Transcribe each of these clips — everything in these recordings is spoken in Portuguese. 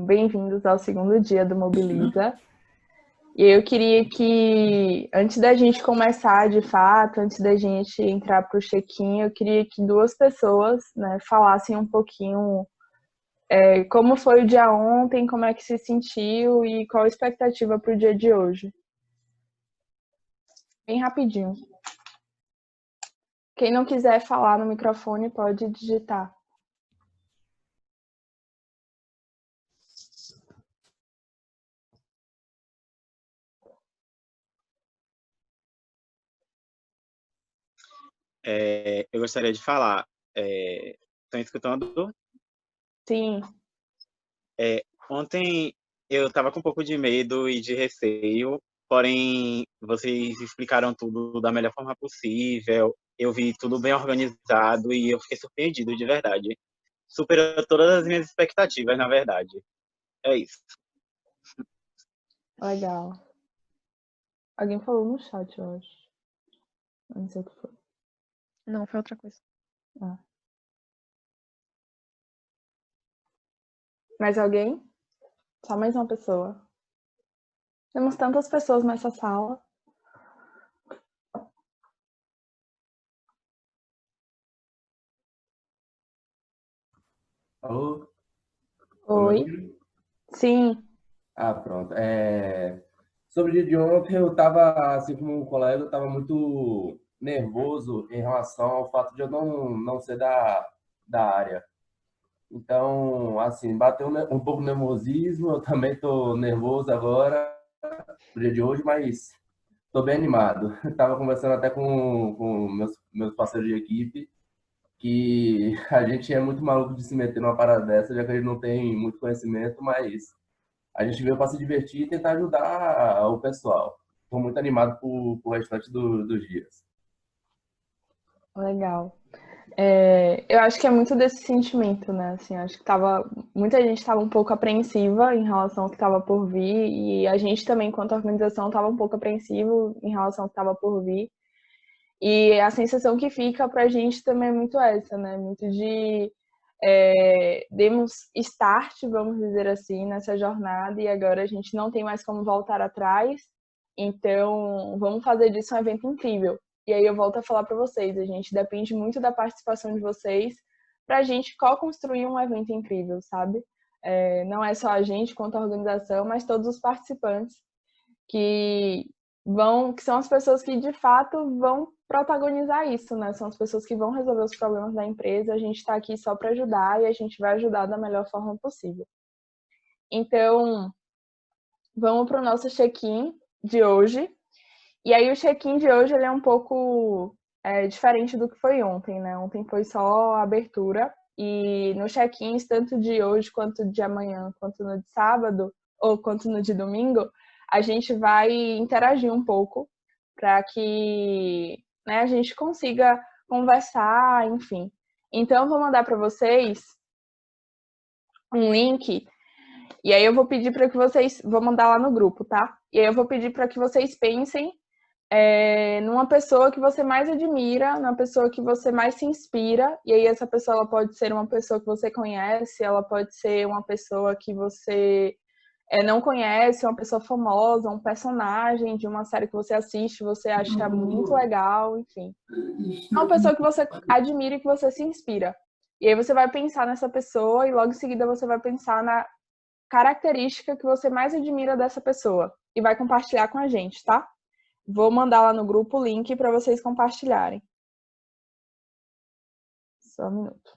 bem-vindos ao segundo dia do Mobiliza. E eu queria que, antes da gente começar de fato, antes da gente entrar para o check-in, eu queria que duas pessoas, né, falassem um pouquinho como foi o dia ontem, como é que se sentiu e qual a expectativa para o dia de hoje. Bem rapidinho. Quem não quiser falar no microfone pode digitar. Eu gostaria de falar. Estão escutando? Sim. Ontem eu estava com um pouco de medo e de receio, porém vocês explicaram tudo da melhor forma possível. Eu vi tudo bem organizado e eu fiquei surpreendido de verdade. Superou todas as minhas expectativas, na verdade. É isso. Legal. Alguém falou no chat, eu acho. Não sei o que foi. Não, foi outra coisa. Ah. Mais alguém? Só mais uma pessoa. Temos tantas pessoas nessa sala. Alô? Oi? Sim. Pronto. Sobre o dia de ontem, eu estava, assim como um colega, eu estava muito nervoso em relação ao fato de eu não ser da área. Então, assim, bateu um pouco de nervosismo, eu também estou nervoso agora, no dia de hoje, mas estou bem animado. Estava conversando até com meus parceiros de equipe, que a gente é muito maluco de se meter numa parada dessa, já que a gente não tem muito conhecimento, mas a gente veio para se divertir e tentar ajudar o pessoal. Estou muito animado pro restante dos dias. Legal. Eu acho que é muito desse sentimento, né? Assim, acho que muita gente estava um pouco apreensiva em relação ao que estava por vir, e a gente também, enquanto organização, estava um pouco apreensivo em relação ao que estava por vir. E a sensação que fica para a gente também é muito essa, né? Muito de demos start, vamos dizer assim, nessa jornada, e agora a gente não tem mais como voltar atrás, então vamos fazer disso um evento incrível. E aí eu volto a falar para vocês, a gente depende muito da participação de vocês para a gente co-construir um evento incrível, sabe? Não é só a gente quanto a organização, mas todos os participantes que são as pessoas que de fato vão protagonizar isso, né? São as pessoas que vão resolver os problemas da empresa. A gente está aqui só para ajudar e a gente vai ajudar da melhor forma possível. Então, vamos para o nosso check-in de hoje. E aí o check-in de hoje ele é um pouco diferente do que foi ontem, né? Ontem foi só a abertura. E no check-in, tanto de hoje, quanto de amanhã, quanto no de sábado, ou quanto no de domingo, a gente vai interagir um pouco para que, né, a gente consiga conversar, enfim. Então, eu vou mandar para vocês um link, e aí eu vou pedir para que vocês... Vou mandar lá no grupo, tá? E aí eu vou pedir para que vocês pensem numa pessoa que você mais admira, numa pessoa que você mais se inspira, e aí essa pessoa ela pode ser uma pessoa que você conhece, ela pode ser uma pessoa que você não conhece, uma pessoa famosa, um personagem de uma série que você assiste, você acha muito legal, enfim. É uma pessoa que você admira e que você se inspira. E aí você vai pensar nessa pessoa e logo em seguida você vai pensar na característica que você mais admira dessa pessoa e vai compartilhar com a gente, tá? Vou mandar lá no grupo o link para vocês compartilharem. Só um minuto.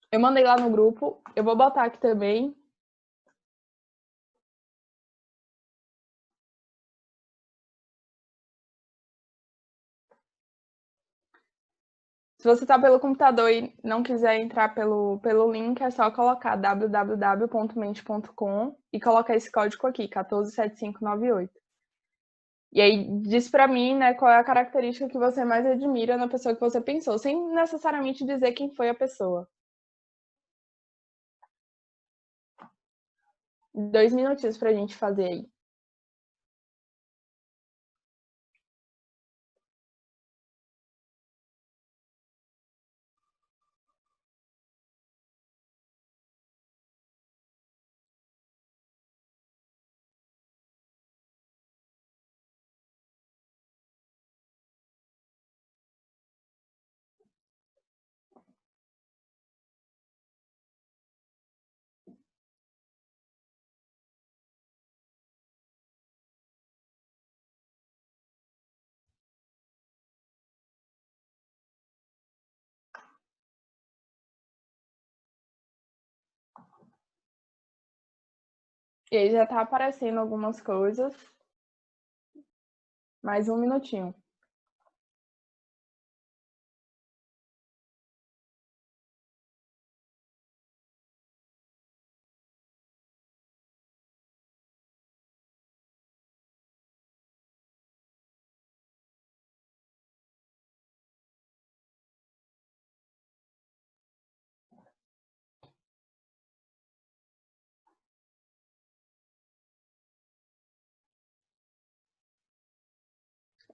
Eu mandei lá no grupo, eu vou botar aqui também. Se você está pelo computador e não quiser entrar pelo link, é só colocar www.mente.com e colocar esse código aqui, 147598. E aí diz para mim, né, qual é a característica que você mais admira na pessoa que você pensou, sem necessariamente dizer quem foi a pessoa. 2 minutinhos para a gente fazer aí. E aí já tá aparecendo algumas coisas. Mais um minutinho.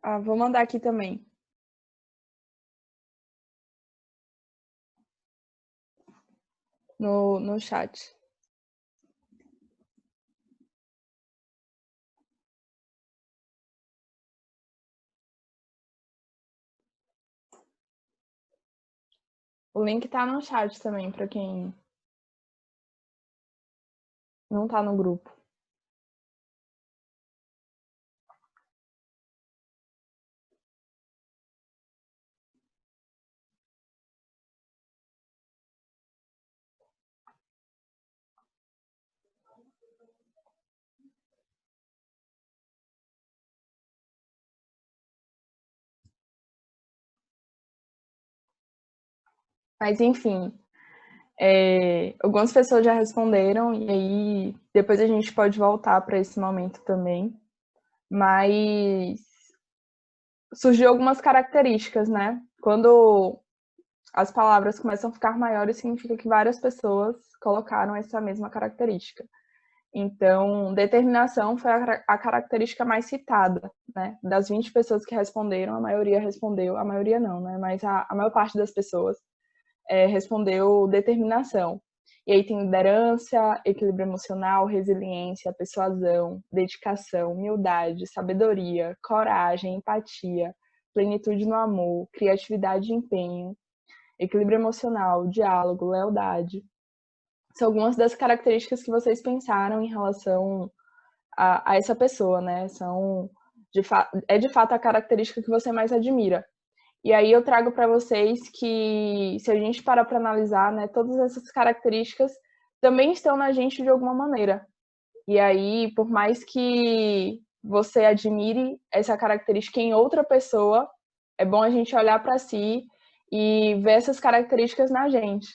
Ah, vou mandar aqui também. No chat. O link tá no chat também, para quem não tá no grupo. Mas, enfim, algumas pessoas já responderam, e aí depois a gente pode voltar para esse momento também. Mas surgiu algumas características, né? Quando as palavras começam a ficar maiores, significa que várias pessoas colocaram essa mesma característica. Então, determinação foi a característica mais citada, né? Das 20 pessoas que responderam, a maioria respondeu, a maioria não, né? Mas a maior parte das pessoas respondeu determinação. E aí tem liderança, equilíbrio emocional, resiliência, persuasão, dedicação, humildade, sabedoria, coragem, empatia, plenitude no amor, criatividade e empenho, equilíbrio emocional, diálogo, lealdade. São algumas das características que vocês pensaram em relação a essa pessoa, né? É de fato a característica que você mais admira. E aí eu trago para vocês que, se a gente parar para analisar, né, todas essas características também estão na gente de alguma maneira. E aí, por mais que você admire essa característica em outra pessoa, é bom a gente olhar para si e ver essas características na gente.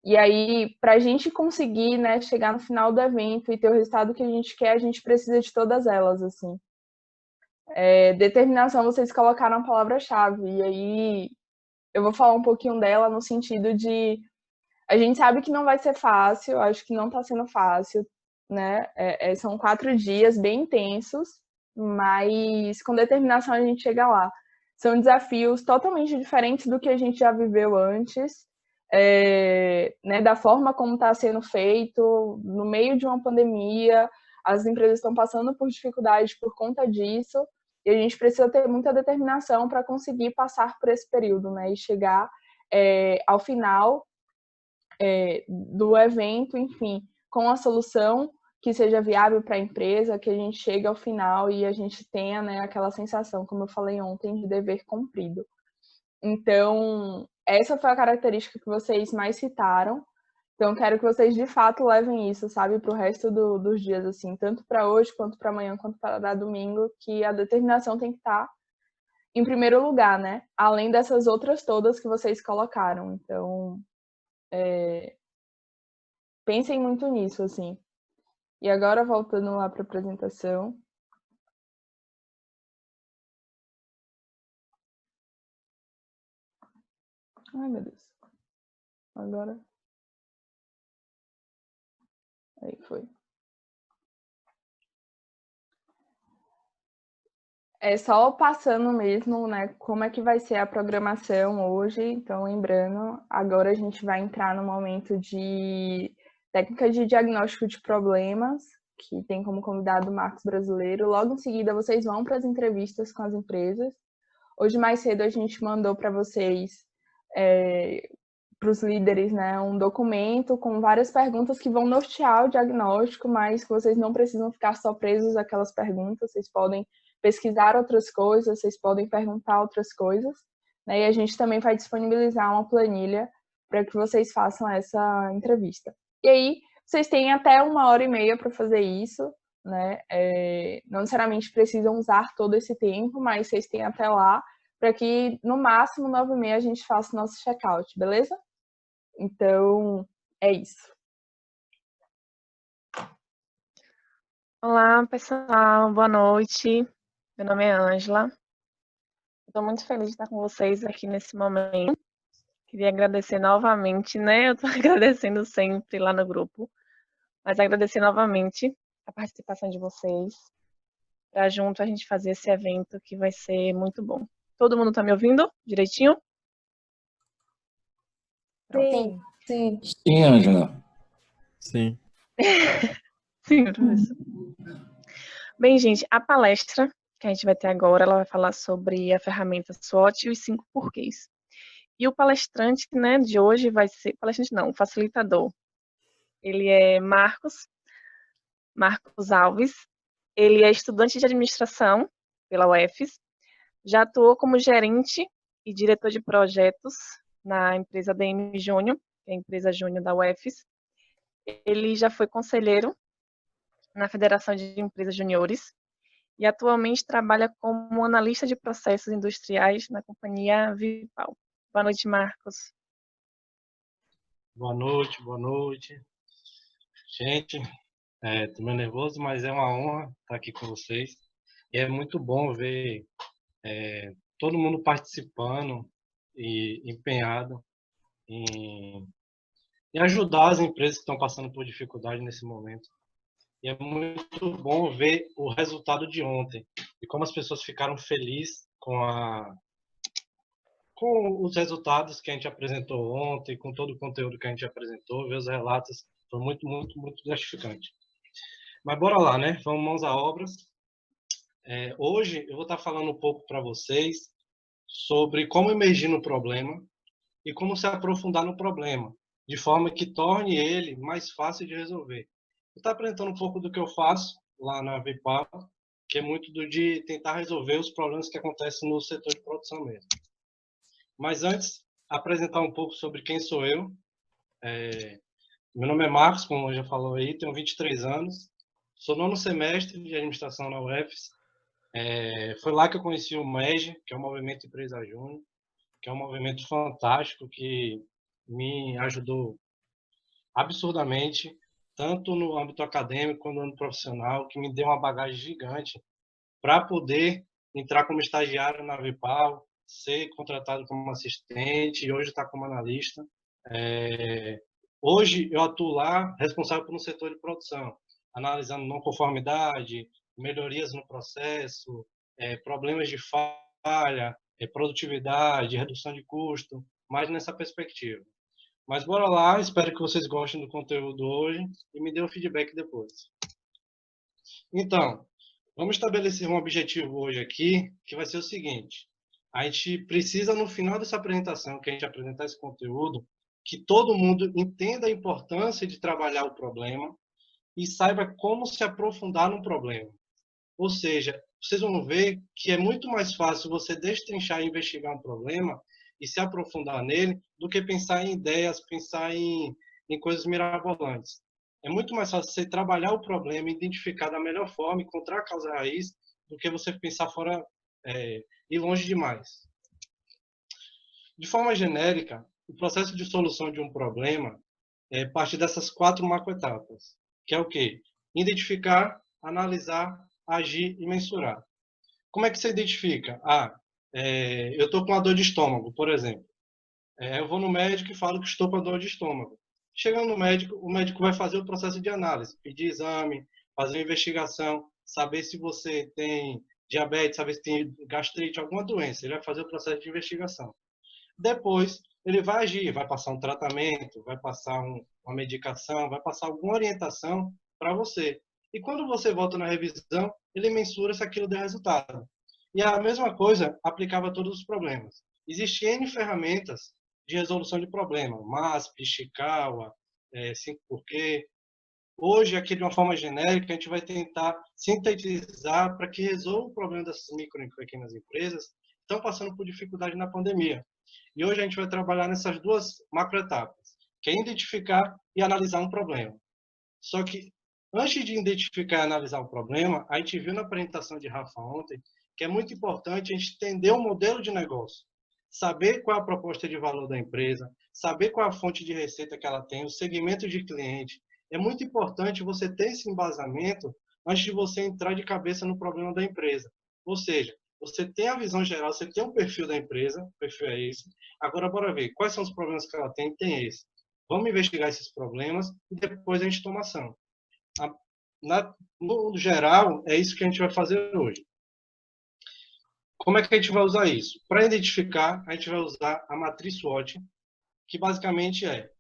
E aí, para a gente conseguir, né, chegar no final do evento e ter o resultado que a gente quer, a gente precisa de todas elas, assim. Determinação, vocês colocaram a palavra-chave, e aí eu vou falar um pouquinho dela no sentido de a gente sabe que não vai ser fácil, acho que não está sendo fácil, né? São 4 dias bem intensos, mas com determinação a gente chega lá. São desafios totalmente diferentes do que a gente já viveu antes, né? Da forma como está sendo feito, no meio de uma pandemia, as empresas estão passando por dificuldades por conta disso, e a gente precisa ter muita determinação para conseguir passar por esse período, né? E chegar ao final do evento, enfim, com a solução que seja viável para a empresa, que a gente chegue ao final e a gente tenha, né, aquela sensação, como eu falei ontem, de dever cumprido. Então, essa foi a característica que vocês mais citaram. Então, quero que vocês, de fato, levem isso, sabe, para o resto dos dias, assim, tanto para hoje, quanto para amanhã, quanto para domingo, que a determinação tem que estar em primeiro lugar, né? Além dessas outras todas que vocês colocaram. Então, pensem muito nisso, assim. E agora, voltando lá para a apresentação. Ai, meu Deus. Agora. Aí foi. Só passando mesmo, né, como é que vai ser a programação hoje. Então, lembrando, agora a gente vai entrar no momento de técnica de diagnóstico de problemas, que tem como convidado o Marcos Brasileiro. Logo em seguida, vocês vão para as entrevistas com as empresas. Hoje, mais cedo, a gente mandou para vocês, para os líderes, né, um documento com várias perguntas que vão nortear o diagnóstico, mas que vocês não precisam ficar só presos àquelas perguntas, vocês podem pesquisar outras coisas, vocês podem perguntar outras coisas, né, e a gente também vai disponibilizar uma planilha para que vocês façam essa entrevista. E aí, Vocês têm até 1h30 para fazer isso, né? Não necessariamente precisam usar todo esse tempo, mas vocês têm até lá para que no máximo 9h30 a gente faça o nosso check-out, beleza? Então, é isso. Olá, pessoal, boa noite. Meu nome é Ângela. Estou muito feliz de estar com vocês aqui nesse momento. Queria agradecer novamente, né? Eu estou agradecendo sempre lá no grupo, mas agradecer novamente a participação de vocês, para junto a gente fazer esse evento que vai ser muito bom. Todo mundo está me ouvindo direitinho? Sim. Sim. Sim, Ângela. Sim. Sim, professor. Bem, gente, a palestra que a gente vai ter agora, ela vai falar sobre a ferramenta SWOT e os 5 porquês. E o palestrante, né, de hoje vai ser... Palestrante não, o facilitador. Ele é Marcos Alves. Ele é estudante de administração pela UFES. Já atuou como gerente e diretor de projetos na empresa DM Júnior, que é a empresa júnior da UFES. Ele já foi conselheiro na Federação de Empresas Juniores e atualmente trabalha como analista de processos industriais na companhia Vipal. Boa noite, Marcos. Boa noite, boa noite. Gente, tô meio nervoso, mas é uma honra estar aqui com vocês. E é muito bom ver todo mundo participando e empenhado em ajudar as empresas que estão passando por dificuldade nesse momento. E é muito bom ver o resultado de ontem e como as pessoas ficaram felizes com os resultados que a gente apresentou ontem, com todo o conteúdo que a gente apresentou, ver os relatos, foi muito, muito, muito gratificante. Mas bora lá, né? Vamos mãos à obras. Hoje eu vou estar falando um pouco para vocês sobre como emergir no problema e como se aprofundar no problema, de forma que torne ele mais fácil de resolver. Vou estar apresentando um pouco do que eu faço lá na Vipal, que é muito de tentar resolver os problemas que acontecem no setor de produção mesmo. Mas antes, apresentar um pouco sobre quem sou eu. Meu nome é Marcos, como já falou aí, tenho 23 anos, sou 9º semestre de administração na UFES. Foi lá que eu conheci o MEG, que é o Movimento Empresa Júnior, que é um movimento fantástico que me ajudou absurdamente, tanto no âmbito acadêmico quanto no âmbito profissional, que me deu uma bagagem gigante para poder entrar como estagiário na Vipal, ser contratado como assistente e hoje estar como analista. Hoje eu atuo lá responsável pelo setor de produção, analisando não conformidade, melhorias no processo, problemas de falha, produtividade, redução de custo, mais nessa perspectiva. Mas bora lá, espero que vocês gostem do conteúdo hoje e me dêem um feedback depois. Então, vamos estabelecer um objetivo hoje aqui, que vai ser o seguinte: a gente precisa, no final dessa apresentação, que a gente apresentar esse conteúdo, que todo mundo entenda a importância de trabalhar o problema e saiba como se aprofundar no problema. Ou seja, vocês vão ver que é muito mais fácil você destrinchar e investigar um problema e se aprofundar nele do que pensar em ideias, pensar em coisas mirabolantes. É muito mais fácil você trabalhar o problema, identificar da melhor forma, encontrar a causa raiz, do que você pensar fora e longe demais. De forma genérica, o processo de solução de um problema parte dessas 4 macroetapas, que é o quê? Identificar, analisar, agir e mensurar. Como é que você identifica? Eu estou com uma dor de estômago, por exemplo. Eu vou no médico e falo que estou com dor de estômago. Chegando no médico, o médico vai fazer o processo de análise, pedir exame, fazer uma investigação, saber se você tem diabetes, saber se tem gastrite, alguma doença. Ele vai fazer o processo de investigação. Depois, ele vai agir, vai passar um tratamento, vai passar uma medicação, vai passar alguma orientação para você. E quando você volta na revisão, ele mensura se aquilo deu resultado. E a mesma coisa aplicava a todos os problemas. Existem N ferramentas de resolução de problema, MASP, Ishikawa, 5porquê. Hoje, aqui de uma forma genérica, a gente vai tentar sintetizar para que resolva o problema dessas micro e pequenas empresas que estão passando por dificuldade na pandemia. E hoje a gente vai trabalhar nessas 2 macroetapas, que é identificar e analisar um problema. Só que, antes de identificar e analisar o problema, a gente viu na apresentação de Rafa ontem que é muito importante a gente entender o modelo de negócio, saber qual é a proposta de valor da empresa, saber qual é a fonte de receita que ela tem, o segmento de cliente. É muito importante você ter esse embasamento antes de você entrar de cabeça no problema da empresa. Ou seja, você tem a visão geral, você tem um perfil da empresa, o perfil é esse. Agora, bora ver quais são os problemas que ela tem. Tem esse. Vamos investigar esses problemas e depois a gente toma ação. No geral, é isso que a gente vai fazer hoje. Como é que a gente vai usar isso? Para identificar, a gente vai usar a matriz SWOT, que basicamente é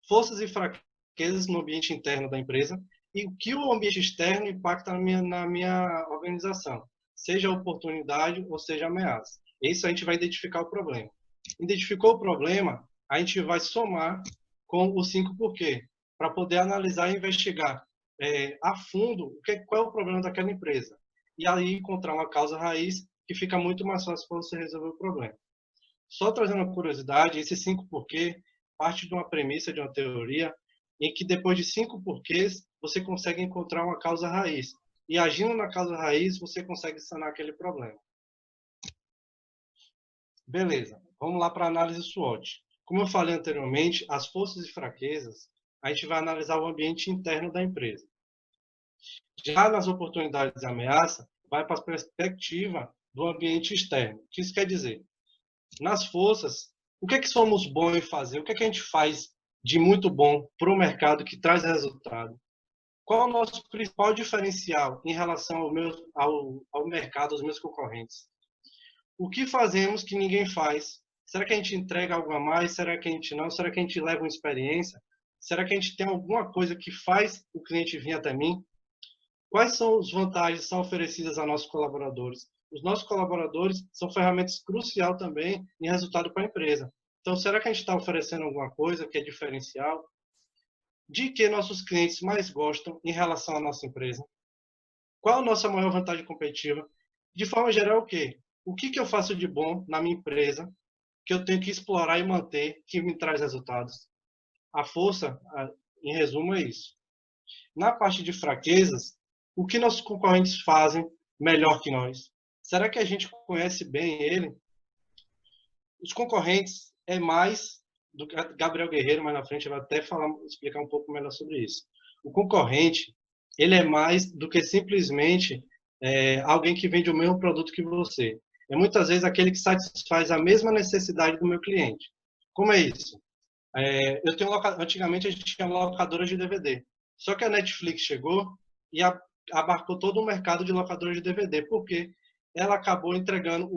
forças e fraquezas no ambiente interno da empresa e o que o ambiente externo impacta na minha organização, seja oportunidade ou seja ameaça. Isso a gente vai identificar o problema. Identificou o problema, a gente vai somar com os 5 porquê, para poder analisar e investigar a fundo qual é o problema daquela empresa. E aí encontrar uma causa raiz que fica muito mais fácil para você resolver o problema. Só trazendo uma curiosidade, esses 5 porquê parte de uma premissa, de uma teoria, em que depois de 5 porquês, você consegue encontrar uma causa raiz. E agindo na causa raiz, você consegue sanar aquele problema. Beleza, vamos lá para a análise SWOT. Como eu falei anteriormente, as forças e fraquezas, a gente vai analisar o ambiente interno da empresa. Já nas oportunidades e ameaça, vai para a perspectiva do ambiente externo. O que isso quer dizer? Nas forças, o que é que somos bons em fazer? O que é que a gente faz de muito bom para o mercado que traz resultado? Qual é o nosso principal diferencial em relação ao mercado, aos meus concorrentes? O que fazemos que ninguém faz? Será que a gente entrega algo a mais? Será que a gente não? Será que a gente leva uma experiência? Será que a gente tem alguma coisa que faz o cliente vir até mim? Quais são as vantagens que são oferecidas a nossos colaboradores? Os nossos colaboradores são ferramentas cruciais também em resultado para a empresa. Então, será que a gente está oferecendo alguma coisa que é diferencial? De que nossos clientes mais gostam em relação à nossa empresa? Qual a nossa maior vantagem competitiva? De forma geral, o quê? O que eu faço de bom na minha empresa que eu tenho que explorar e manter, que me traz resultados? A força, em resumo, é isso. Na parte de fraquezas, o que nossos concorrentes fazem melhor que nós? Será que a gente conhece bem ele? Os concorrentes é mais do que Gabriel Guerreiro, mais na frente vai até explicar um pouco melhor sobre isso. O concorrente, ele é mais do que simplesmente alguém que vende o mesmo produto que você. É muitas vezes aquele que satisfaz a mesma necessidade do meu cliente. Como é isso? Antigamente a gente tinha locadoras de DVD. Só que a Netflix chegou e abarcou todo o mercado de locadoras de DVD. Por quê? Ela acabou entregando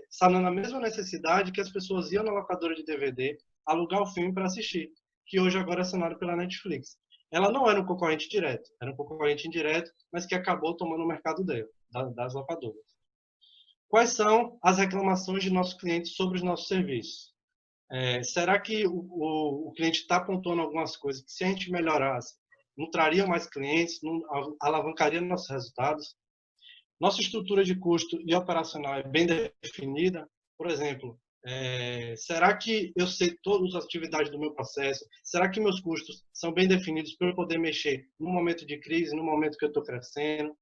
sanando a mesma necessidade que as pessoas iam na locadora de DVD alugar o filme para assistir, que hoje agora é sanado pela Netflix. Ela não era um concorrente direto, era um concorrente indireto, mas que acabou tomando o mercado dela, das locadoras. Quais são as reclamações de nossos clientes sobre os nossos serviços? Será que o cliente está pontuando algumas coisas que, se a gente melhorasse, não traria mais clientes, não alavancaria nossos resultados? Nossa estrutura de custo e operacional é bem definida? Por exemplo, será que eu sei todas as atividades do meu processo? Será que meus custos são bem definidos para eu poder mexer no momento de crise, no momento que eu estou crescendo?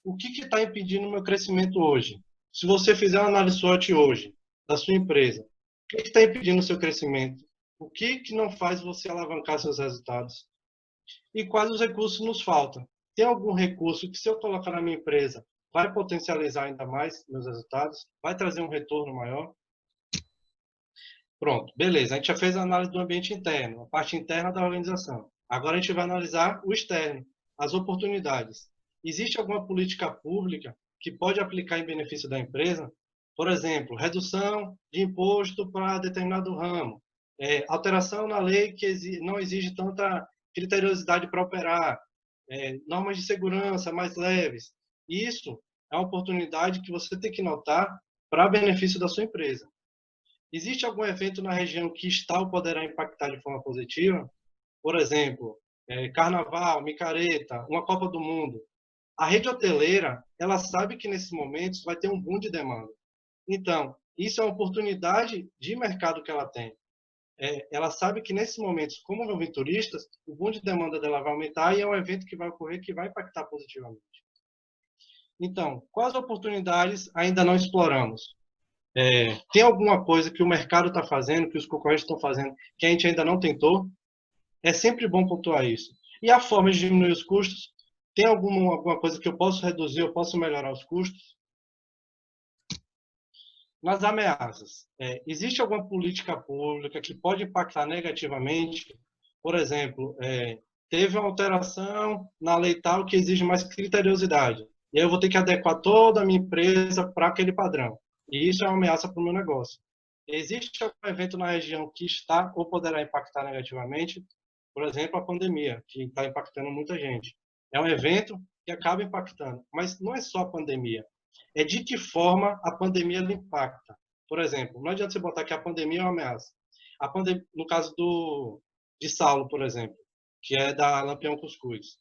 O que está impedindo o meu crescimento hoje? Se você fizer uma análise SWOT hoje, da sua empresa, o que está impedindo o seu crescimento? O que não faz você alavancar seus resultados? E quais os recursos nos faltam? Tem algum recurso que, se eu colocar na minha empresa, vai potencializar ainda mais meus resultados? Vai trazer um retorno maior? Pronto, beleza. A gente já fez a análise do ambiente interno, a parte interna da organização. Agora a gente vai analisar o externo, as oportunidades. Existe alguma política pública que pode aplicar em benefício da empresa? Por exemplo, redução de imposto para determinado ramo, alteração na lei que não exige tanta criteriosidade para operar, normas de segurança mais leves. Isso é uma oportunidade que você tem que notar para benefício da sua empresa. Existe algum evento na região que poderá impactar de forma positiva? Por exemplo, Carnaval, micareta, uma Copa do Mundo. A rede hoteleira, ela sabe que nesses momentos vai ter um boom de demanda. Então, isso é uma oportunidade de mercado que ela tem. ela sabe que nesses momentos, como vão vir turistas, o boom de demanda dela vai aumentar e é um evento que vai ocorrer que vai impactar positivamente. Então, quais oportunidades ainda não exploramos? Tem alguma coisa que o mercado está fazendo, que os concorrentes estão fazendo, que a gente ainda não tentou? É sempre bom pontuar isso. E a forma de diminuir os custos? Tem alguma coisa que eu posso reduzir, eu posso melhorar os custos? Nas ameaças, existe alguma política pública que pode impactar negativamente? Por exemplo, teve uma alteração na lei tal que exige mais criteriosidade. E aí eu vou ter que adequar toda a minha empresa para aquele padrão. E isso é uma ameaça para o meu negócio. Existe algum evento na região que está ou poderá impactar negativamente? Por exemplo, a pandemia, que está impactando muita gente. É um evento que acaba impactando, mas não é só a pandemia. É de que forma a pandemia impacta. Por exemplo, não adianta você botar que a pandemia é uma ameaça. No caso de Saulo, por exemplo, que é da Lampião Cuscuz.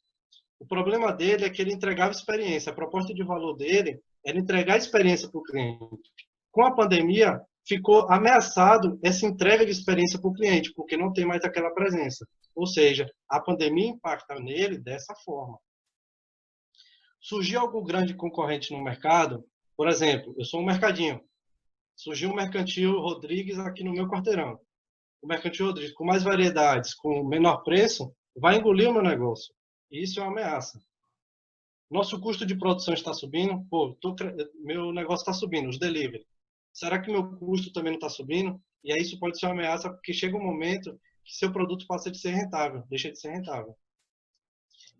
O problema dele é que ele entregava experiência. A proposta de valor dele era entregar experiência para o cliente. Com a pandemia, ficou ameaçado essa entrega de experiência para o cliente, porque não tem mais aquela presença. Ou seja, a pandemia impacta nele dessa forma. Surgiu algum grande concorrente no mercado? Por exemplo, eu sou um mercadinho. Surgiu um Mercantil Rodrigues aqui no meu quarteirão. O Mercantil Rodrigues, com mais variedades, com menor preço, vai engolir o meu negócio. E isso é uma ameaça. Nosso custo de produção está subindo? Meu negócio está subindo, os delivery. Será que meu custo também não está subindo? E aí isso pode ser uma ameaça, porque chega um momento que seu produto passa de ser rentável, deixa de ser rentável.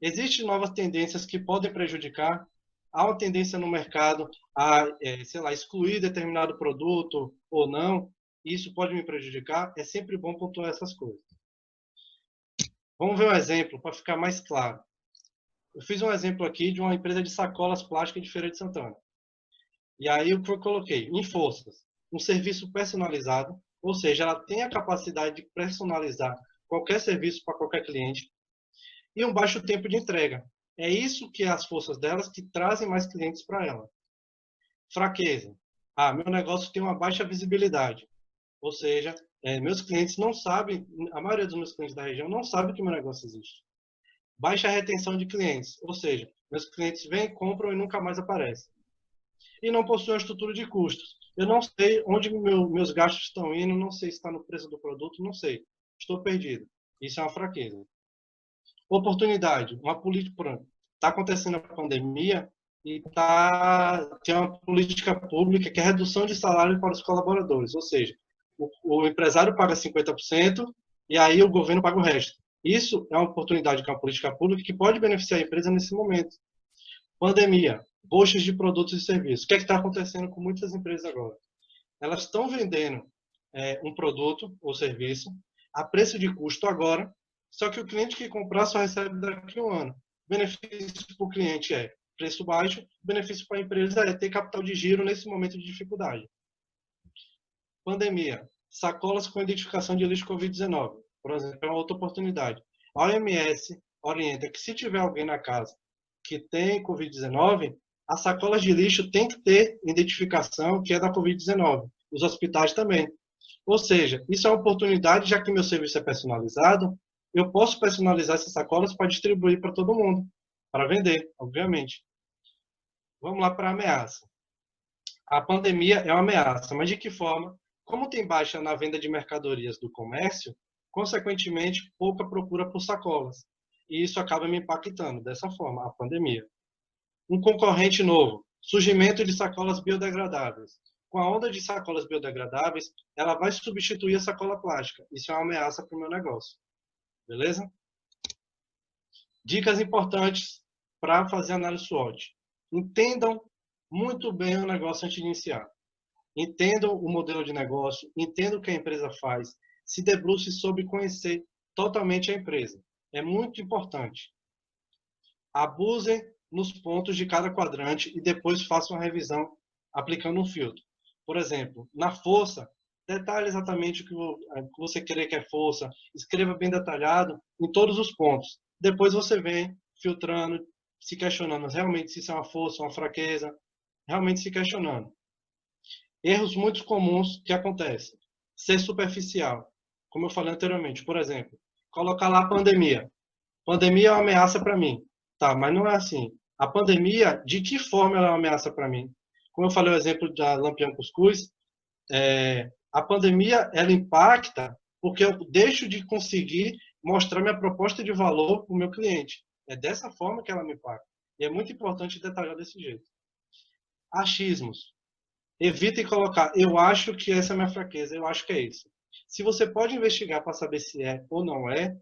Existem novas tendências que podem prejudicar. Há uma tendência no mercado a, excluir determinado produto ou não. Isso pode me prejudicar. É sempre bom pontuar essas coisas. Vamos ver um exemplo para ficar mais claro. Eu fiz um exemplo aqui de uma empresa de sacolas plásticas de Feira de Santana. E aí o que eu coloquei? Em forças, um serviço personalizado, ou seja, ela tem a capacidade de personalizar qualquer serviço para qualquer cliente, e um baixo tempo de entrega. É isso que é as forças delas que trazem mais clientes para ela. Fraqueza. Meu negócio tem uma baixa visibilidade. Ou seja, meus clientes não sabem, a maioria dos meus clientes da região não sabe que meu negócio existe. Baixa retenção de clientes. Ou seja, meus clientes vêm, compram e nunca mais aparecem. E não possui uma estrutura de custos. Eu não sei onde meus gastos estão indo, não sei se está no preço do produto, não sei. Estou perdido. Isso é uma fraqueza. Oportunidade, uma política, está acontecendo a pandemia e tem uma política pública que é a redução de salário para os colaboradores, ou seja, o empresário paga 50% e aí o governo paga o resto. Isso é uma oportunidade com a política pública que pode beneficiar a empresa nesse momento. Pandemia, bolsas de produtos e serviços. O que é que está acontecendo com muitas empresas agora? Elas estão vendendo um produto ou serviço a preço de custo agora, só que o cliente que comprar só recebe daqui a um ano. Benefício para o cliente é preço baixo, benefício para a empresa é ter capital de giro nesse momento de dificuldade. Pandemia, sacolas com identificação de lixo Covid-19, por exemplo, é uma outra oportunidade. A OMS orienta que se tiver alguém na casa que tem Covid-19, as sacolas de lixo têm que ter identificação que é da Covid-19. Os hospitais também. Ou seja, isso é uma oportunidade, já que meu serviço é personalizado, eu posso personalizar essas sacolas para distribuir para todo mundo, para vender, obviamente. Vamos lá para a ameaça. A pandemia é uma ameaça, mas de que forma? Como tem baixa na venda de mercadorias do comércio, consequentemente, pouca procura por sacolas. E isso acaba me impactando dessa forma, a pandemia. Um concorrente novo, surgimento de sacolas biodegradáveis. Com a onda de sacolas biodegradáveis, ela vai substituir a sacola plástica. Isso é uma ameaça para o meu negócio. Beleza? Dicas importantes para fazer análise SWOT. Entendam muito bem o negócio antes de iniciar. Entendam o modelo de negócio, entendam o que a empresa faz, se debruce sobre conhecer totalmente a empresa. É muito importante. Abusem nos pontos de cada quadrante e depois façam a revisão aplicando um filtro. Por exemplo, na força, detalhe exatamente o que você quer que é força, escreva bem detalhado em todos os pontos. Depois você vem filtrando, se questionando realmente se isso é uma força, uma fraqueza, realmente se questionando. Erros muito comuns que acontecem. Ser superficial. como eu falei anteriormente, por exemplo, colocar lá pandemia. Pandemia é uma ameaça para mim. Tá, mas não é assim. A pandemia, de que forma ela é uma ameaça para mim? Como eu falei o exemplo da Lampião Cuscuz, a pandemia, ela impacta porque eu deixo de conseguir mostrar minha proposta de valor para o meu cliente. É dessa forma que ela me impacta. E é muito importante detalhar desse jeito. Achismos. Evitem colocar, eu acho que essa é a minha fraqueza, eu acho que é isso. Se você pode investigar para saber se é ou não é,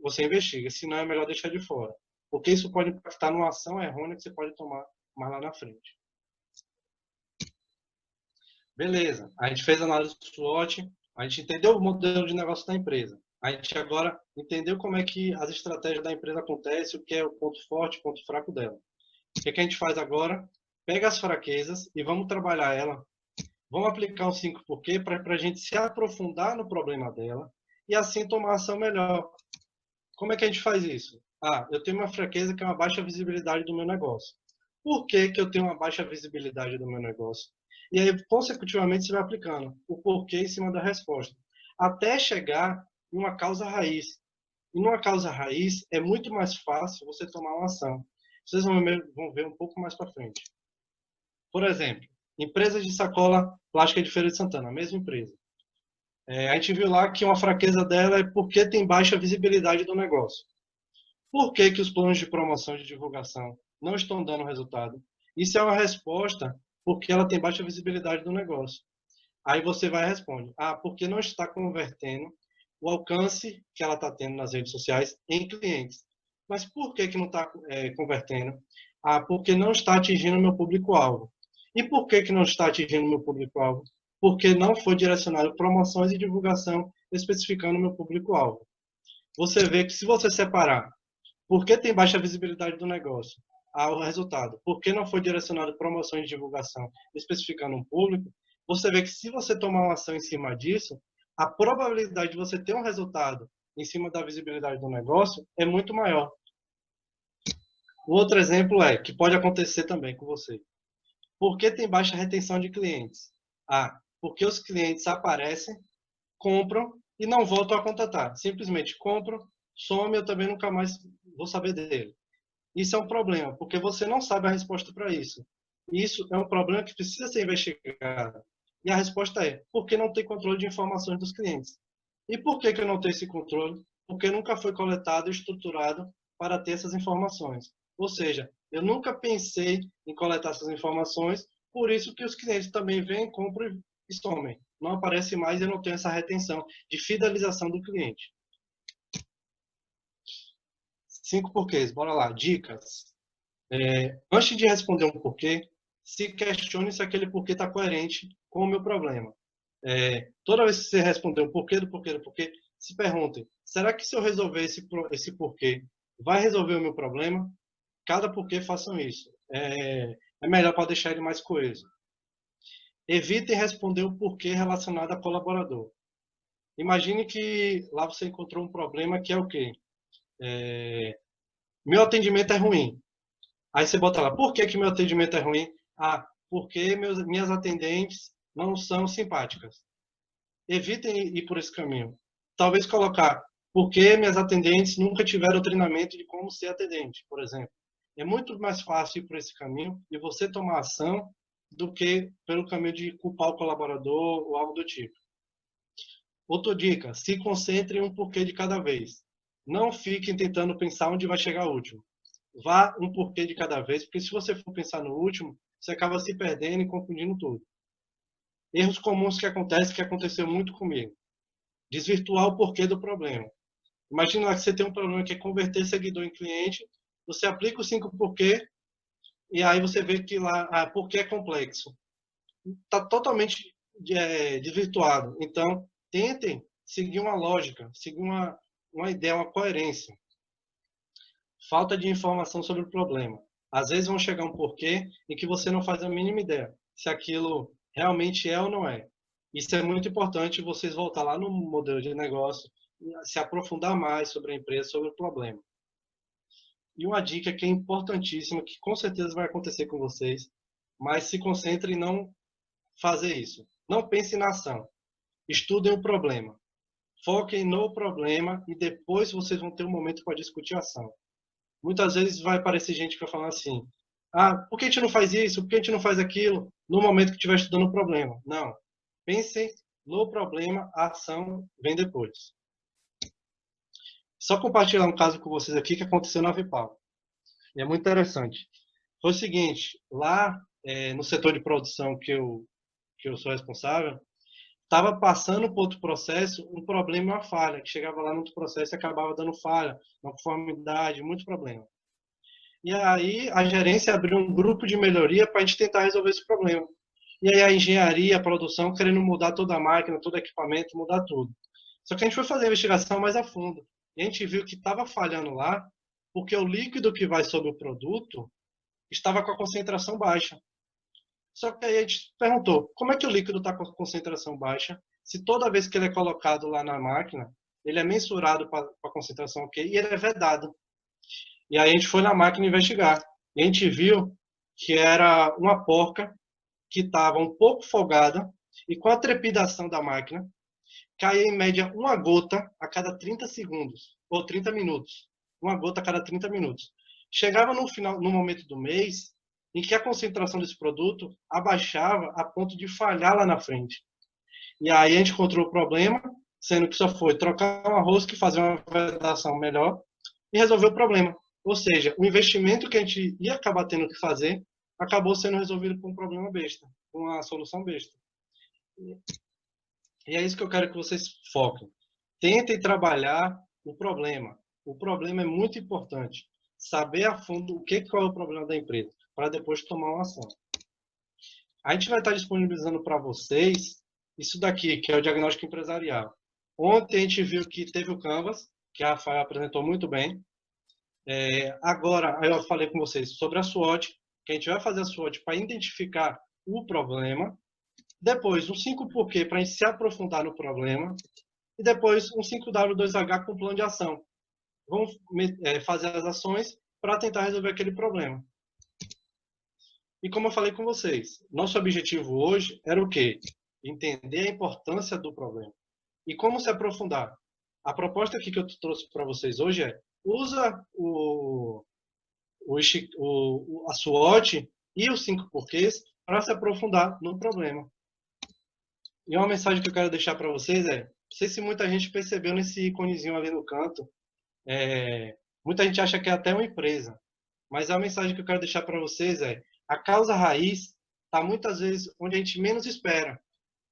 você investiga. Se não, é melhor deixar de fora. Porque isso pode impactar numa ação errônea que você pode tomar mais lá na frente. Beleza. A gente fez a análise do SWOT, a gente entendeu o modelo de negócio da empresa. A gente agora entendeu como é que as estratégias da empresa acontecem, o que é o ponto forte, o ponto fraco dela. O que a gente faz agora? Pega as fraquezas e vamos trabalhar ela. Vamos aplicar um 5 porquê para a gente se aprofundar no problema dela e assim tomar ação melhor. Como é que a gente faz isso? Eu tenho uma fraqueza que é uma baixa visibilidade do meu negócio. Por que eu tenho uma baixa visibilidade do meu negócio? E aí, consecutivamente, você vai aplicando o porquê em cima da resposta, até chegar em uma causa raiz. E numa causa raiz, é muito mais fácil você tomar uma ação. Vocês vão ver um pouco mais para frente. Por exemplo, empresas de sacola plástica de Feira de Santana, a mesma empresa. A gente viu lá que uma fraqueza dela é porque tem baixa visibilidade do negócio. Por que os planos de promoção e de divulgação não estão dando resultado? Isso é uma resposta porque ela tem baixa visibilidade do negócio. Aí você vai e responde, porque não está convertendo o alcance que ela está tendo nas redes sociais em clientes. Mas por que não está convertendo? Porque não está atingindo o meu público-alvo. E por que não está atingindo o meu público-alvo? Porque não foi direcionado promoções e divulgação especificando o meu público-alvo. Você vê que se você separar por que tem baixa visibilidade do negócio, o resultado, por que não foi direcionado promoções e divulgação especificando um público, você vê que se você tomar uma ação em cima disso, a probabilidade de você ter um resultado em cima da visibilidade do negócio é muito maior. O outro exemplo que pode acontecer também com você. Por que tem baixa retenção de clientes? Porque os clientes aparecem, compram e não voltam a contatar. Simplesmente compram, some, eu também nunca mais vou saber dele. Isso é um problema, porque você não sabe a resposta para isso. Isso é um problema que precisa ser investigado. E a resposta é, porque não tem controle de informações dos clientes. E por que eu não tenho esse controle? Porque nunca foi coletado e estruturado para ter essas informações. Ou seja, eu nunca pensei em coletar essas informações, por isso que os clientes também vêm, compram e somem. Não aparece mais e eu não tenho essa retenção de fidelização do cliente. 5 porquês, bora lá, dicas. Antes de responder um porquê, se questione se aquele porquê está coerente com o meu problema. Toda vez que você responder um porquê do porquê do porquê, se perguntem, será que se eu resolver esse porquê, vai resolver o meu problema? Cada porquê façam isso. É melhor para deixar ele mais coeso. Evitem responder o porquê relacionado a colaborador. Imagine que lá você encontrou um problema que é o quê? Meu atendimento é ruim. Aí você bota lá, por que meu atendimento é ruim? Porque minhas atendentes não são simpáticas. Evitem ir por esse caminho. Talvez colocar, porque minhas atendentes nunca tiveram treinamento de como ser atendente, por exemplo. É muito mais fácil ir por esse caminho e você tomar ação do que pelo caminho de culpar o colaborador ou algo do tipo. Outra dica, se concentre em um porquê de cada vez. Não fiquem tentando pensar onde vai chegar o último. Vá um porquê de cada vez, porque se você for pensar no último, você acaba se perdendo e confundindo tudo. Erros comuns que acontecem, que aconteceu muito comigo. Desvirtuar o porquê do problema. Imagina lá que você tem um problema que é converter seguidor em cliente, você aplica os 5 porquê, e aí você vê que lá, porquê é complexo. Está totalmente desvirtuado. Então, tentem seguir uma lógica, seguir uma ideia, uma coerência. Falta de informação sobre o problema. Às vezes vão chegar um porquê em que você não faz a mínima ideia se aquilo realmente é ou não é. Isso é muito importante, vocês voltar lá no modelo de negócio, se aprofundar mais sobre a empresa, sobre o problema. E uma dica que é importantíssima, que com certeza vai acontecer com vocês, mas se concentre em não fazer isso. Não pense na ação. Estudem o problema. foquem no problema e depois vocês vão ter um momento para discutir a ação. Muitas vezes vai aparecer gente que vai falar assim, por que a gente não faz isso? Por que a gente não faz aquilo? No momento que estiver estudando o problema. Não. Pensem no problema, a ação vem depois. Só compartilhar um caso com vocês aqui que aconteceu na Vipal. E é muito interessante. Foi o seguinte, lá no setor de produção que eu sou responsável, estava passando por outro processo um problema e uma falha, que chegava lá no outro processo e acabava dando falha, não conformidade, muito problema. E aí a gerência abriu um grupo de melhoria para a gente tentar resolver esse problema. E aí a engenharia, a produção, querendo mudar toda a máquina, todo o equipamento, mudar tudo. Só que a gente foi fazer a investigação mais a fundo. E a gente viu que estava falhando lá, porque o líquido que vai sobre o produto estava com a concentração baixa. Só que aí a gente perguntou, como é que o líquido está com a concentração baixa, se toda vez que ele é colocado lá na máquina, ele é mensurado para a concentração ok, e ele é vedado. E aí a gente foi na máquina investigar. E a gente viu que era uma porca que estava um pouco folgada, e com a trepidação da máquina, caía em média uma gota a cada 30 segundos, ou 30 minutos. Uma gota a cada 30 minutos. Chegava no momento do mês, em que a concentração desse produto abaixava a ponto de falhar lá na frente. E aí a gente encontrou o problema, sendo que só foi trocar uma rosca e fazer uma vedação melhor e resolver o problema. Ou seja, o investimento que a gente ia acabar tendo que fazer acabou sendo resolvido com um problema besta, com uma solução besta. E é isso que eu quero que vocês foquem. Tentem trabalhar o problema. O problema é muito importante. Saber a fundo qual é o problema da empresa, para depois tomar uma ação. A gente vai estar disponibilizando para vocês isso daqui, que é o diagnóstico empresarial. Ontem a gente viu que teve o Canvas, que a Rafael apresentou muito bem. Agora, eu falei com vocês sobre a SWOT, que a gente vai fazer a SWOT para identificar o problema. Depois, um 5 porquê para a gente se aprofundar no problema. E depois, um 5W2H com plano de ação. Vamos fazer as ações para tentar resolver aquele problema. E como eu falei com vocês, nosso objetivo hoje era o quê? Entender a importância do problema. E como se aprofundar? A proposta aqui que eu trouxe para vocês hoje é usa a SWOT e os 5 porquês para se aprofundar no problema. E uma mensagem que eu quero deixar para vocês é, não sei se muita gente percebeu nesse íconezinho ali no canto, muita gente acha que é até uma empresa, mas a mensagem que eu quero deixar para vocês é, a causa raiz está muitas vezes onde a gente menos espera.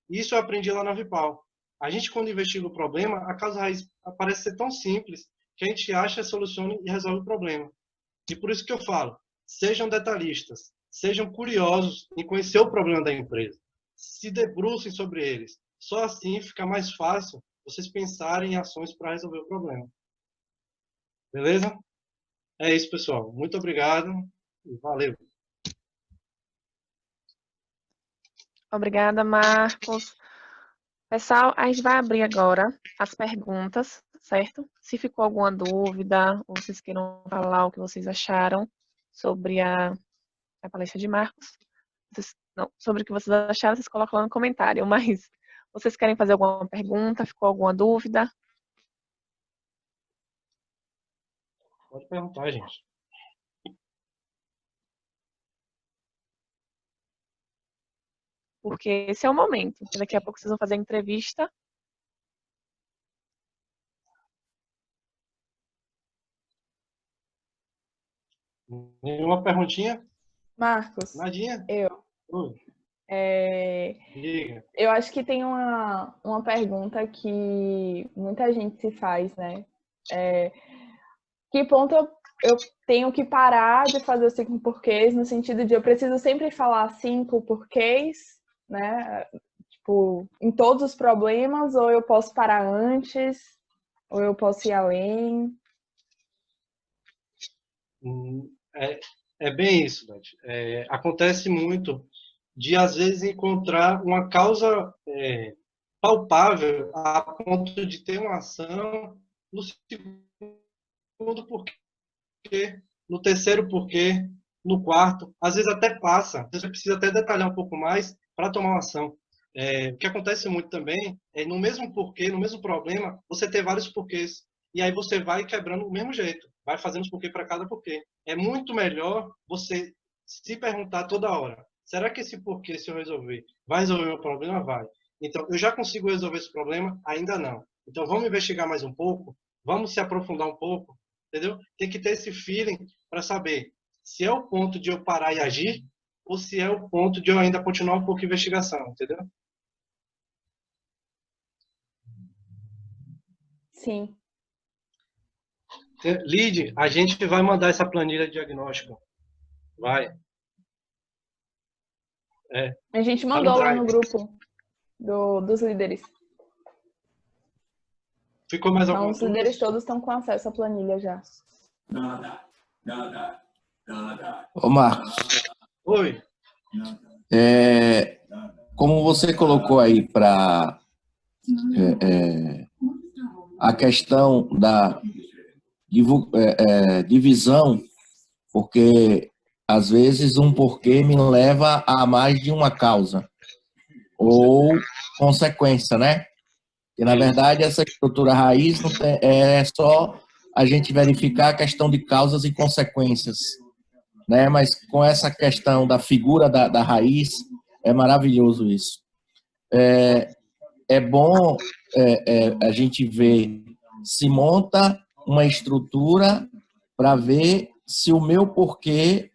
Isso eu aprendi lá na Vipal. A gente, quando investiga o problema, a causa raiz parece ser tão simples que a gente acha, soluciona e resolve o problema. E por isso que eu falo, sejam detalhistas, sejam curiosos em conhecer o problema da empresa. Se debrucem sobre eles. Só assim fica mais fácil vocês pensarem em ações para resolver o problema. Beleza? É isso, pessoal. Muito obrigado e valeu. Obrigada, Marcos. Pessoal, a gente vai abrir agora as perguntas, certo? Se ficou alguma dúvida, ou vocês queiram falar o que vocês acharam sobre a palestra de Marcos, sobre o que vocês acharam, vocês colocam lá no comentário, mas vocês querem fazer alguma pergunta? Ficou alguma dúvida? Pode perguntar, gente. Porque esse é o momento. Daqui a pouco vocês vão fazer a entrevista. Nenhuma perguntinha? Marcos, Nadinha? eu. Diga. Eu acho que tem uma pergunta que muita gente se faz, né? Que ponto eu tenho que parar de fazer os 5 porquês, no sentido de eu preciso sempre falar 5 porquês, né? Tipo, em todos os problemas, ou eu posso parar antes, ou eu posso ir além? É bem isso, Nath. Acontece muito de, às vezes, encontrar uma causa palpável a ponto de ter uma ação no segundo porquê, no terceiro porquê, no quarto. Às vezes até passa. Você precisa até detalhar um pouco mais para tomar uma ação. O que acontece muito também é no mesmo porquê, no mesmo problema, você ter vários porquês. E aí você vai quebrando do mesmo jeito, vai fazendo os porquê para cada porquê. É muito melhor você se perguntar toda hora: será que esse porquê, se eu resolver, vai resolver meu problema? Vai. Então, eu já consigo resolver esse problema? Ainda não. Então, vamos investigar mais um pouco, vamos se aprofundar um pouco, entendeu? Tem que ter esse feeling para saber se é o ponto de eu parar e agir ou se é o ponto de eu ainda continuar um pouco de investigação, entendeu? Sim. Lid, a gente vai mandar essa planilha de diagnóstico. Vai. A gente Tá no mandou lá Drive. no grupo dos líderes. Ficou mais Então, alguma os dúvida? líderes todos estão com acesso à planilha já. Ô, Marcos, Oi. como você colocou aí para a questão da divisão, porque às vezes um porquê me leva a mais de uma causa ou consequência, né? E na verdade essa estrutura raiz não é só a gente verificar a questão de causas e consequências, né? Mas com essa questão da figura da raiz, é maravilhoso isso. É bom a gente ver se monta uma estrutura para ver se o meu porquê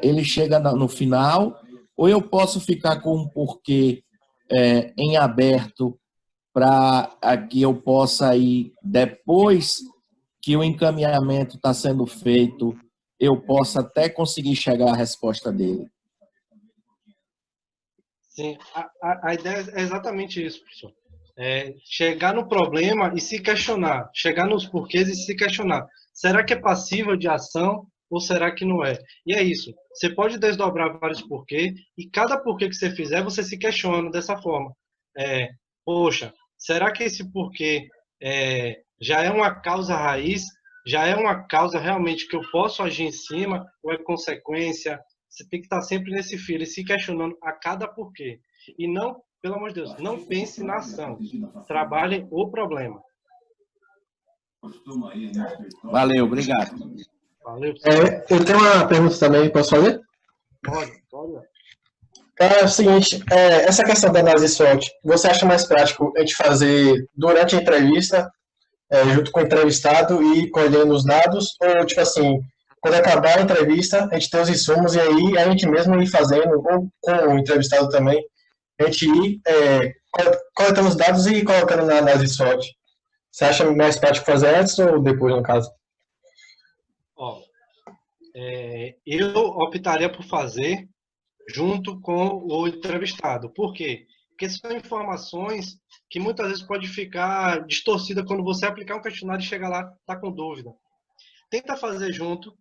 ele chega no final, ou eu posso ficar com um porquê em aberto para que eu possa ir, depois que o encaminhamento está sendo feito, eu possa até conseguir chegar à resposta dele. Sim, a ideia é exatamente isso, professor. Chegar no problema e se questionar. Chegar nos porquês e se questionar. Será que é passível de ação ou será que não é? E é isso. Você pode desdobrar vários porquês e cada porquê que você fizer, você se questiona dessa forma. Poxa, será que esse porquê já é uma causa raiz? Já é uma causa realmente que eu posso agir em cima? Ou é consequência? Você tem que estar sempre nesse fio, se questionando a cada porquê. E não, pelo amor de Deus, não pense na ação. Trabalhe o problema. Valeu, obrigado. Valeu. Eu tenho uma pergunta também, posso fazer? Pode. É o seguinte, essa questão da análise SWOT, você acha mais prático a gente fazer durante a entrevista, junto com o entrevistado e colhendo os dados, ou tipo assim, quando acabar a entrevista, a gente tem os insumos e aí a gente mesmo ir fazendo, ou com o entrevistado também, a gente ir coletando os dados e colocando na análise SWOT. Você acha mais prático fazer antes ou depois, no caso? Eu optaria por fazer junto com o entrevistado. Por quê? Porque são informações que muitas vezes pode ficar distorcida quando você aplicar um questionário e chegar lá, tá com dúvida. Tenta fazer junto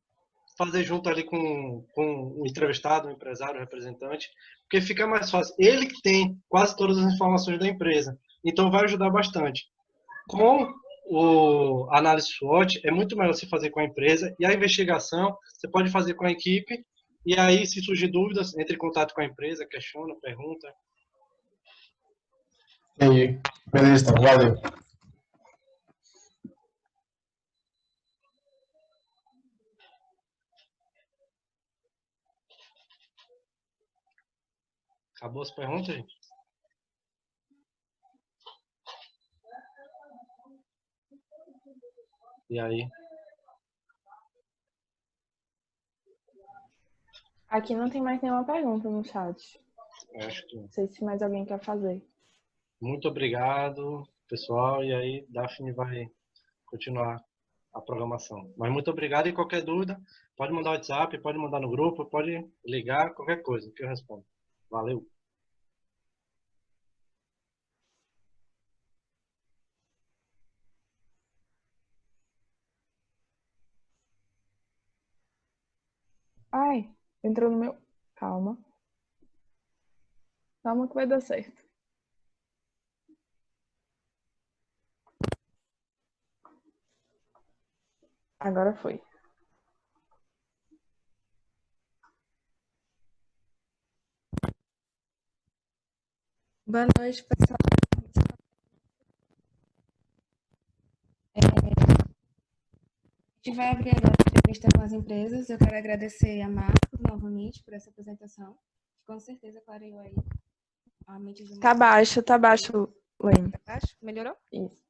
ali com o entrevistado, o empresário, o representante, porque fica mais fácil. Ele que tem quase todas as informações da empresa, então vai ajudar bastante. Com a análise SWOT, é muito melhor você fazer com a empresa, e a investigação você pode fazer com a equipe, e aí, se surgir dúvidas, entre em contato com a empresa, questiona, pergunta. Entendi. Beleza, então. Valeu. Acabou as perguntas, gente? E aí? Aqui não tem mais nenhuma pergunta no chat. Acho que... Não sei se mais alguém quer fazer. Muito obrigado, pessoal. E aí, Daphne vai continuar a programação. Mas muito obrigado, e qualquer dúvida, pode mandar no WhatsApp, pode mandar no grupo, pode ligar, qualquer coisa que eu respondo. Valeu! Ai, entrou no meu... Calma. Calma que vai dar certo. Agora foi. Boa noite, pessoal. A gente vai abrir agora a entrevista com as empresas. Eu quero agradecer a Marcos novamente por essa apresentação, que com certeza clareou aí a mente de Tá baixo, Lene. Tá baixo? Melhorou? Isso.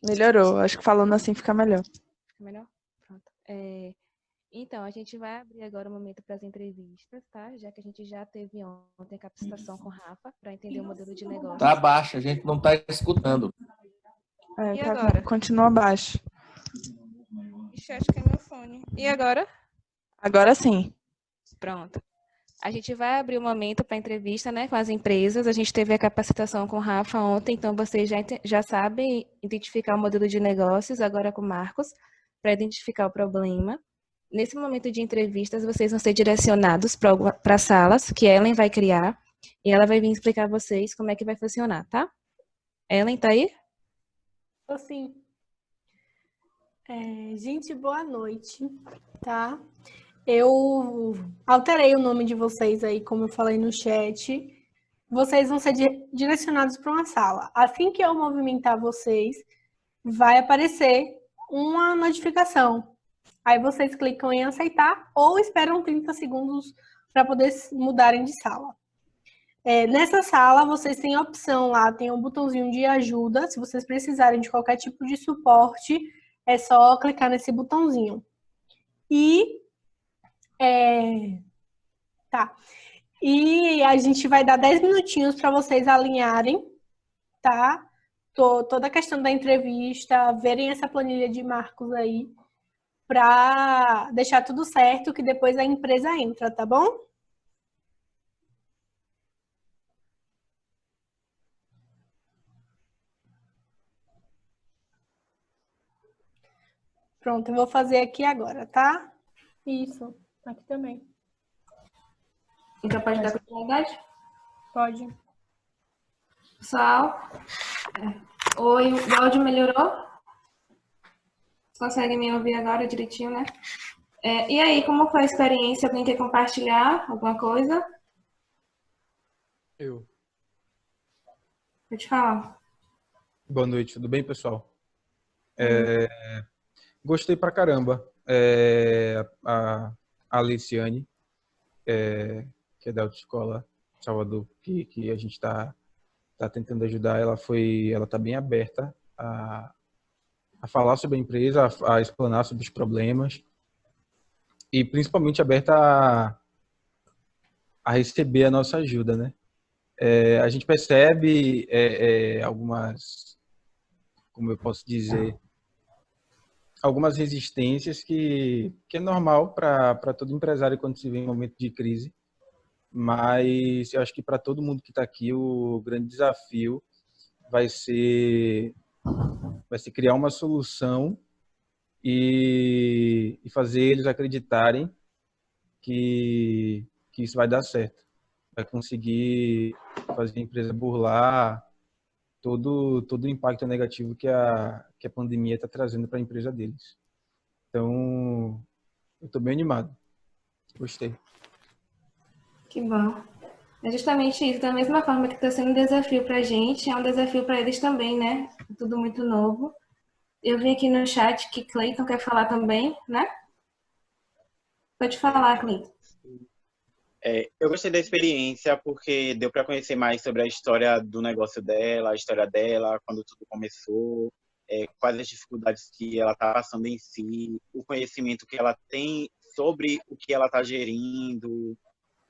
Melhorou. Acho que falando assim fica melhor. Fica melhor? Pronto. Então, a gente vai abrir agora o momento para as entrevistas, tá? Já que a gente já teve ontem a capacitação com o Rafa para entender o modelo de negócio. Tá baixo, a gente não tá escutando. E agora? Continua baixo. Ixi, acho que é meu fone. E agora? Agora sim. Pronto. A gente vai abrir o momento para entrevista, né, com as empresas. A gente teve a capacitação com o Rafa ontem, então vocês já sabem identificar o modelo de negócios, agora com o Marcos, para identificar o problema. Nesse momento de entrevistas, vocês vão ser direcionados para salas que Ellen vai criar e ela vai vir explicar a vocês como é que vai funcionar, tá? Ellen, tá aí? Tô sim. Gente, boa noite, tá? Eu alterei o nome de vocês aí, como eu falei no chat. Vocês vão ser direcionados para uma sala. Assim que eu movimentar vocês, vai aparecer uma notificação. Aí vocês clicam em aceitar ou esperam 30 segundos para poder mudarem de sala. Nessa sala, vocês têm a opção lá, tem um botãozinho de ajuda. Se vocês precisarem de qualquer tipo de suporte, é só clicar nesse botãozinho. E a gente vai dar 10 minutinhos para vocês alinharem, tá? Toda a questão da entrevista, verem essa planilha de Marcos aí, para deixar tudo certo, que depois a empresa entra, tá bom? Pronto, eu vou fazer aqui agora, tá? Isso, aqui também. Então pode dar continuidade? Pode. Pessoal, oi, o áudio melhorou? Vocês conseguem me ouvir agora direitinho, né? E aí, como foi a experiência? Alguém quer compartilhar alguma coisa? Eu. Pode falar. Boa noite, tudo bem, pessoal? Gostei pra caramba. A Aliciane, que é da autoescola Salvador, que a gente está tentando ajudar, ela tá bem aberta a falar sobre a empresa, a explanar sobre os problemas e principalmente aberta a receber a nossa ajuda, né? A gente percebe algumas, como eu posso dizer, algumas resistências que é normal para todo empresário quando se vê em um momento de crise, mas eu acho que para todo mundo que está aqui o grande desafio vai ser criar uma solução e fazer eles acreditarem que isso vai dar certo, vai conseguir fazer a empresa burlar todo o impacto negativo que a pandemia está trazendo para a empresa deles. Então, eu estou bem animado. Gostei. Que bom. É justamente isso. Da mesma forma que está sendo um desafio para a gente, é um desafio para eles também, né? Tudo muito novo. Eu vi aqui no chat que Cleiton quer falar também, né? Pode falar, Cleiton. Eu gostei da experiência porque deu para conhecer mais sobre a história do negócio dela, a história dela, quando tudo começou, quais as dificuldades que ela está passando em si, o conhecimento que ela tem sobre o que ela está gerindo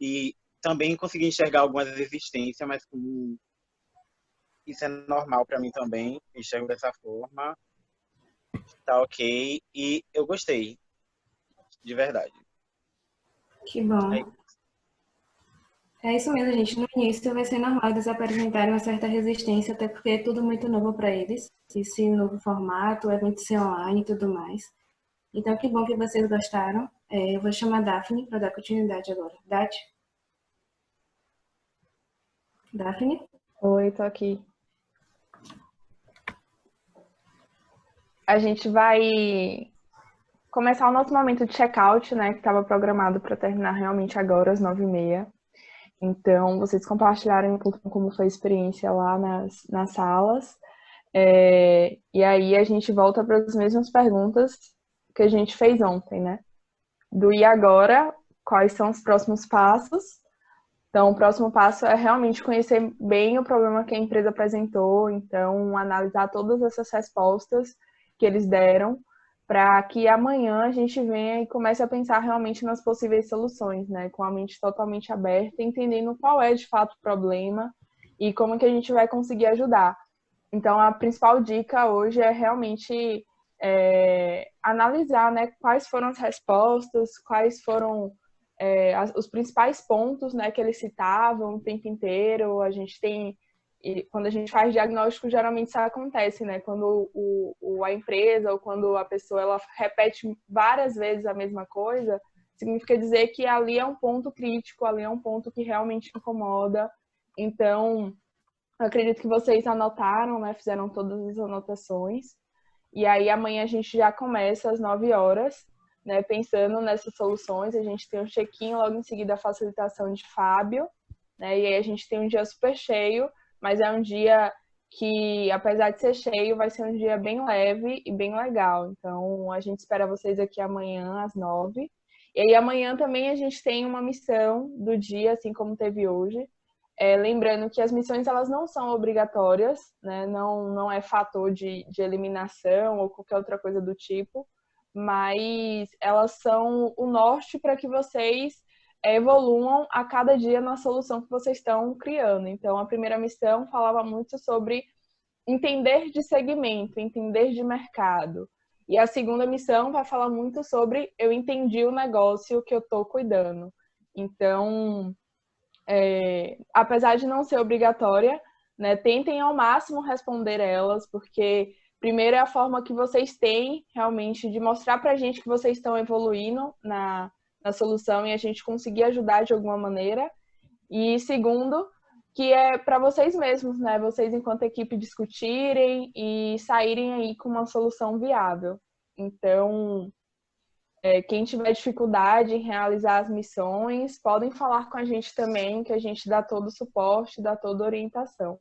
e também consegui enxergar algumas resistências, mas como isso é normal para mim também, enxergo dessa forma, tá ok, e eu gostei, de verdade. Que bom. É isso mesmo, gente. No início vai ser normal eles apresentarem uma certa resistência, até porque é tudo muito novo para eles. Esse novo formato, o evento ser online e tudo mais. Então, que bom que vocês gostaram. Eu vou chamar a Daphne para dar continuidade agora. Daphne? Oi, tô aqui. A gente vai começar o nosso momento de check-out, né? Que estava programado para terminar realmente agora, às 9h30. Então, vocês compartilharem um pouco como foi a experiência lá nas salas. E aí a gente volta para as mesmas perguntas que a gente fez ontem, né? Do e agora, quais são os próximos passos? Então, o próximo passo é realmente conhecer bem o problema que a empresa apresentou, então analisar todas essas respostas que eles deram, para que amanhã a gente venha e comece a pensar realmente nas possíveis soluções, né? Com a mente totalmente aberta, entendendo qual é de fato o problema e como que a gente vai conseguir ajudar. Então, a principal dica hoje é realmente analisar, né, quais foram as respostas, quais foram os principais pontos, né, que eles citavam o tempo inteiro. A gente tem, quando a gente faz diagnóstico, geralmente isso acontece, né, quando a empresa ou quando a pessoa ela repete várias vezes a mesma coisa, significa dizer que ali é um ponto crítico, ali é um ponto que realmente incomoda. Então, eu acredito que vocês anotaram, né, fizeram todas as anotações. E aí amanhã a gente já começa às 9 horas, né, pensando nessas soluções. A gente tem um check-in, logo em seguida a facilitação de Fábio, né, e aí a gente tem um dia super cheio, mas é um dia que, apesar de ser cheio, vai ser um dia bem leve e bem legal. Então, a gente espera vocês aqui amanhã às 9. E aí amanhã também a gente tem uma missão do dia, assim como teve hoje. Lembrando que as missões elas não são obrigatórias, né? Não é fator de eliminação ou qualquer outra coisa do tipo, mas elas são o norte para que vocês evoluam a cada dia na solução que vocês estão criando. Então, a primeira missão falava muito sobre entender de segmento, entender de mercado. E a segunda missão vai falar muito sobre eu entendi o negócio que eu estou cuidando. Então, apesar de não ser obrigatória, né, tentem ao máximo responder elas, porque primeiro é a forma que vocês têm realmente de mostrar para a gente que vocês estão evoluindo na solução e a gente conseguir ajudar de alguma maneira. E segundo, que é para vocês mesmos, né? Vocês enquanto equipe discutirem e saírem aí com uma solução viável. Então, quem tiver dificuldade em realizar as missões, podem falar com a gente também, que a gente dá todo o suporte, dá toda a orientação.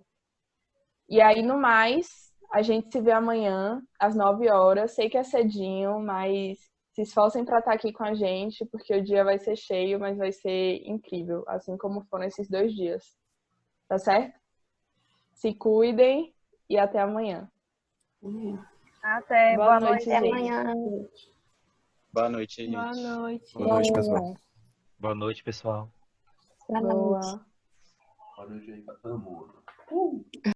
E aí, no mais, a gente se vê amanhã, às 9 horas. Sei que é cedinho, mas se esforcem para estar aqui com a gente, porque o dia vai ser cheio, mas vai ser incrível, assim como foram esses 2 dias. Tá certo? Se cuidem e até amanhã. Até. Boa noite, Até gente. amanhã. Boa noite, gente. Boa noite. Boa noite, pessoal. Boa noite, pessoal. Boa noite. Boa. Boa noite aí pra todo mundo.